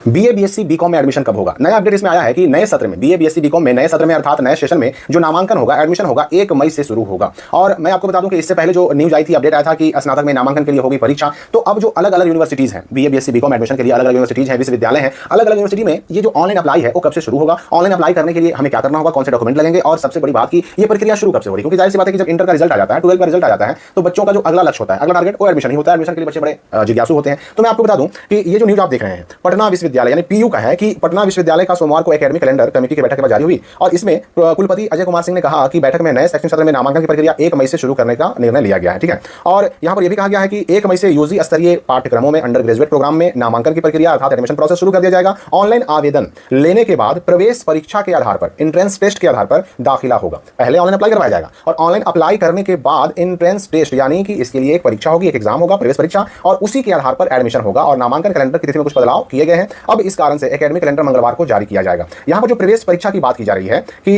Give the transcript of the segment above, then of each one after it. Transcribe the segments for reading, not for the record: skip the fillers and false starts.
BA BSc BCom में admission कब होगा? नया अपडेट इसमें आया है कि नए सत्र में बीए बीएससी बीकॉम में नए सत्र में अर्थात नए सेशन में जो नामांकन होगा, एडमिशन होगा 1 मई से शुरू होगा। और मैं आपको बता दूं कि इससे पहले जो न्यूज आई थी, अपडेट आया था कि स्नातक में नामांकन के लिए होगी परीक्षा। तो अब जो अलग अलग यूनिवर्सिटीज हैं, बीए बीएससी बीकॉम एडमिशन के लिए अलग अलग यूनिवर्सिटीज हैं, विश्वविद्यालय हैं, अलग अलग यूनिवर्सिटी में ये जो ऑनलाइन अप्लाई है वो कब से शुरू होगा, ऑनलाइन अप्लाई करने के लिए हमें क्या करना होगा, कौन से डॉक्यूमेंट लगेंगे, और सबसे बड़ी बात की ये प्रक्रिया शुरू कब से हो रही है। क्योंकि जाहिर सी बात है कि जब इंटर का रिजल्ट आ जाता है, 12 का रिजल्ट आ जाता है, तो बच्चों का जो अगला लक्ष्य होता है, अगला टारगेट वो एडमिशन ही होता है। एडमिशन के लिए बच्चे बड़े जिज्ञासु होते हैं। तो मैं आपको बता दूं कि ये जो न्यूज आप देख रहे हैं पटना विश्वविद्यालय यानी पीयू का है कि पटना विश्वविद्यालय का सोमवार को एकेडमिक कैलेंडर कमेटी की बैठक के बाद जारी हुई और इसमें कुलपति अजय कुमार सिंह ने कहा कि बैठक में नए शैक्षणिक सत्र में नामांकन की प्रक्रिया 1 मई से शुरू करने का निर्णय लिया गया है। ठीक है, और यहां पर यह भी कहा गया है कि 1 मई से यूजी स्तरीय पाठ्यक्रमों में अंडर ग्रेजुएट प्रोग्राम में नामांकन की प्रक्रिया अर्थात एडमिशन प्रोसेस शुरू कर दिया जाएगा। ऑनलाइन आवेदन लेने के बाद प्रवेश परीक्षा के आधार पर, एंट्रेंस टेस्ट के आधार पर दाखिला होगा। पहले ऑनलाइन अप्लाई करवाया जाएगा और ऑनलाइन अप्लाई करने के बाद एंट्रेंस टेस्ट यानी कि इसके लिए एक परीक्षा होगी, एक एग्जाम होगा, प्रवेश परीक्षा, और उसी के आधार पर एडमिशन होगा। और नामांकन कैलेंडर की तिथि में कुछ बदलाव किए गए हैं। अब इस कारण से एकेडमिक कैलेंडर मंगलवार को जारी किया जाएगा। यहां पर जो प्रवेश परीक्षा की बात की जा रही है कि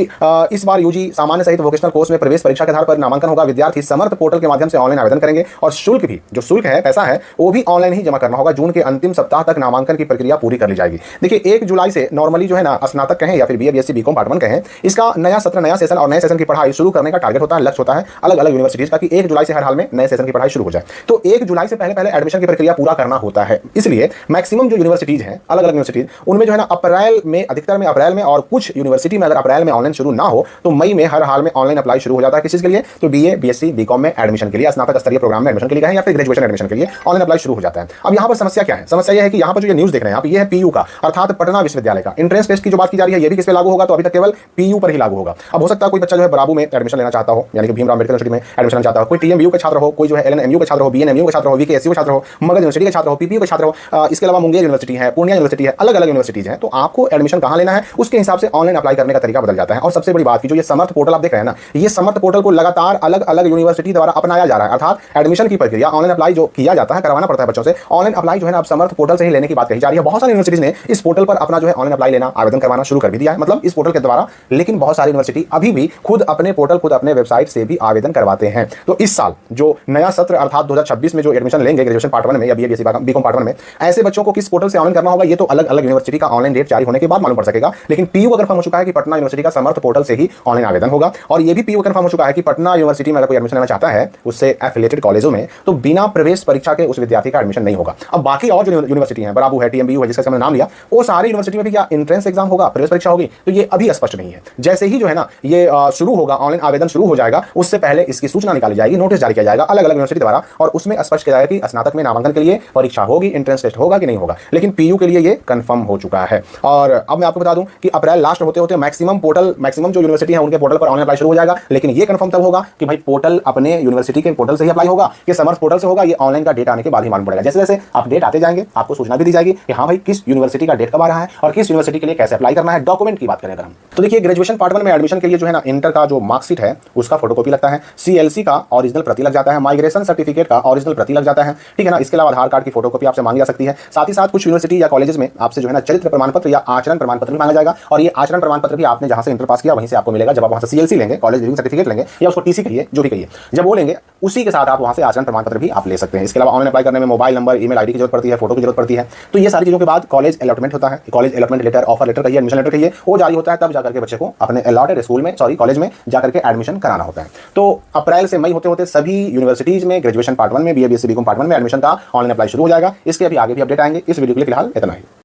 इस बार यूजी सामान्य सहित वोकेशनल कोर्स में प्रवेश परीक्षा के आधार पर नामांकन होगा। विद्यार्थी समर्थ पोर्टल के माध्यम से ऑनलाइन आवेदन करेंगे और शुल्क भी, जो शुल्क है, पैसा है, वो भी ऑनलाइन ही जमा करना होगा। जून के अंतिम सप्ताह तक नामांकन की प्रक्रिया पूरी कर ली जाएगी। देखिए 1 जुलाई से नॉर्मली जो है ना, स्नातक कहें या फिर बीए बीएससी बीकॉम पार्ट 1 कहें, इसका नया सत्र, नया सेशन और नए सेशन की पढ़ाई शुरू करने का टारगेट होता है, लक्ष्य होता है अलग अलग यूनिवर्सिटीज का कि 1 जुलाई से हर हाल में नए सेशन की पढ़ाई शुरू हो जाए। तो 1 जुलाई से पहले एडमिशन की प्रक्रिया पूरा करना होता है। इसलिए मैक्सिमम जो यूनिवर्सिटीज हैं, अलग अलग यूनिवर्सिटीज, उनमें जो है ना अप्रैल में, अधिकतर में अप्रैल में, और कुछ यूनिवर्सिटी में अगर अप्रैल में ऑनलाइन शुरू ना हो तो मई में हर हाल में ऑनलाइन अप्लाई शुरू हो जाता है। किस चीज के लिए? तो बीए बीएससी बीकॉम में एडमिशन के लिए, स्नातक स्तरीय प्रोग्राम में एडमिशन के लिए कहें या फिर ग्रेजुएशन एडमिशन के लिए ऑनलाइन अप्लाई शुरू हो जाता है। अब यहां पर समस्या क्या है? समस्या यह है कि यहां पर जो ये न्यूज देख रहे हैं आप, ये है पीयू का, अर्थात पटना विश्वविद्यालय का। एंट्रेंस टेस्ट की जो बात की जा रही है, ये भी किस पे लागू होगा? तो अभी तक केवल पीयू पर ही लागू होगा। अब हो सकता है कोई बच्चा जो है बराबू में एडमिशन लेना चाहता हो, यानी कि भीमराव अम्बेडकर यूनिवर्सिटी में एडमिशन लेना चाहता हो, कोई टीएमयू का छात्र हो, कोई जो है एलएनएमयू का छात्र हो, बीएनएमयू का छात्र हो, वीकेएसयू का छात्र हो, मगध यूनिवर्सिटी का छात्र हो, पीपीयू का छात्र हो, इसके अलावा मुंगेर यूनिवर्सिटी है, पूर्णिया यूनिवर्सिटी है, अलग अलग यूनिवर्सिटीज हैं। तो आपको एडमिशन कहां लेना है उसके हिसाब से ऑनलाइन अप्लाई करने का तरीका बदल जाता है। और सबसे बड़ी बात की जो ये समर्थ पोर्टल आप देख रहे हैं ना, ये समर्थ पोर्टल को लगातार अलग अलग यूनिवर्सिटी द्वारा अपनाया जा रहा है। अर्थात एडमिशन की प्रक्रिया, ऑनलाइन अप्लाई जो किया जाता है, करवाना पड़ता है बच्चों से, ऑनलाइन अप्लाई जो है ना अब समर्थ पोर्टल से ही लेने की बात कही जा रही है। बहुत सारी यूनिवर्सिटीज ने इस पोर्टल पर अपना जो है ऑनलाइन अप्लाई लेना, आवेदन करवाना शुरू कर भी दिया है, मतलब इस पोर्टल के द्वारा। लेकिन बहुत सारी यूनिवर्सिटी अभी भी खुद अपने पोर्टल, खुद अपने वेबसाइट से भी आवेदन करवाते हैं। तो इस साल जो नया सत्र अर्थात 2026 में जो एडमिशन लेंगे ग्रेजुएशन पार्ट 1 में या बीए बीएससी बीकॉम पार्ट 1 में, ऐसे बच्चों को किस पोर्टल से ऑनलाइन करना होगा, ये तो अलग अलग यूनिवर्सिटी का ऑनलाइन डेट जारी होने के बाद मालूम पड़ सकेगा। लेकिन पीयू कंफर्म हो चुका है कि पटना यूनिवर्सिटी का समर्थ पोर्टल से ही ऑनलाइन आवेदन होगा। और ये भी पीयू कंफर्म हो चुका है कि पटना यूनिवर्सिटी में अगर कोई एडमिशन लेना चाहता है उससे एफिलिएटेड कॉलेजों में, तो बिना प्रवेश परीक्षा के उस विद्यार्थी का एडमिशन नहीं होगा। अब बाकी और जो यूनिवर्सिटी है, बराबू है, टीएमबीयू है, जिसका मैंने नाम लिया, वो सारी यूनिवर्सिटी में भी क्या एंट्रेंस एग्जाम होगा, प्रवेश परीक्षा होगी, तो ये अभी स्पष्ट नहीं है। जैसे ही जो है ना ये शुरू होगा, ऑनलाइन आवेदन शुरू हो जाएगा, उससे पहले इसकी सूचना निकाली जाएगी, नोटिस जारी किया जाएगा अलग अलग यूनिवर्सिटी द्वारा, और उसमें स्पष्ट किया जाएगा कि स्नातक में नामांकन के लिए परीक्षा होगी, एंट्रेंस टेस्ट होगा कि नहीं होगा। लेकिन पीयू के लिए ये कंफर्म हो चुका है। और अब मैं आपको बता दूं कि अप्रैल लास्ट होते होते मैक्सिमम जो यूनिवर्सिटी है उनके पोर्टल पर ऑनलाइन अप्लाई शुरू हो जाएगा। लेकिन ये कंफर्म तब होगा कि भाई पोर्टल अपने यूनिवर्सिटी के पोर्टल से ही अप्लाई होगा कि समर्थ पोर्टल से होगा, ये ऑनलाइन का डेट आने के बाद ही मालूम पड़ेगा। जैसे जैसे अपडेट आते जाएंगे आपको सूचना भी दी जाएगी कि हाँ भाई किस यूनिवर्सिटी का डेट कब आ रहा है और किस यूनिवर्सिटी के लिए कैसे अप्लाई करना है। डॉक्यूमेंट की बात करें अगर हम, तो देखिए ग्रेजुएशन पार्ट 1 में एडमिशन के लिए जो है ना, इंटर का जो मार्कशीट है उसका फोटोकॉपी लगता है, सीएलसी का ओरिजिनल प्रति लग जाता है, माइग्रेशन सर्टिफिकेट का ओरिजिनल प्रति लग जाता है, ठीक है ना। इसके अलावा आधार कार्ड की फोटोकॉपी आपसे मांगी जा सकती है। साथ ही साथ कुछ यूनिवर्सिटी या कॉलेजेस में आपसे जो है ना चरित्र प्रमाण पत्र या आचरण प्रमाण पत्र भी मांगा जाएगा। और ये आचरण प्रमाण पत्र भी आपने जहां से इंटर पास किया वहीं से आपको मिलेगा। जब आप वहां से सीएलसी लेंगे, कॉलेज लिविंग सर्टिफिकेट लेंगे, या उसको टीसी कहिए, जो भी कहिए, जब वो लेंगे उसी के साथ आप वहां से आचरण प्रमाण पत्र भी आप ले सकते हैं। इसके अलावा ऑनलाइन अप्लाई करने में मोबाइल नंबर, ईमेल आईडी की जरूरत पड़ती है, फोटो की जरूरत पड़ती है। तो ये सारी चीजों के बाद कॉलेज अलॉटमेंट होता है। College allotment letter, offer letter कहिए, एडमिशन लेटर कहिए, वो जारी होता है। तब जाकर के बच्चे को अपने अलॉटेड स्कूल में, कॉलेज में जाकर के एडमिशन कराना होता है। तो अप्रैल से मई होते होते सभी यूनिवर्सिटीज में ग्रेजुएशन पार्ट 1 में, बीए बीएससी बीकॉम पार्ट 1 में एडमिशन का ऑनलाइन अप्लाई शुरू हो जाएगा। इसके अभी आगे भी अपडेट आएंगे। इस वीडियो के लिए फिलहाल इतना ही।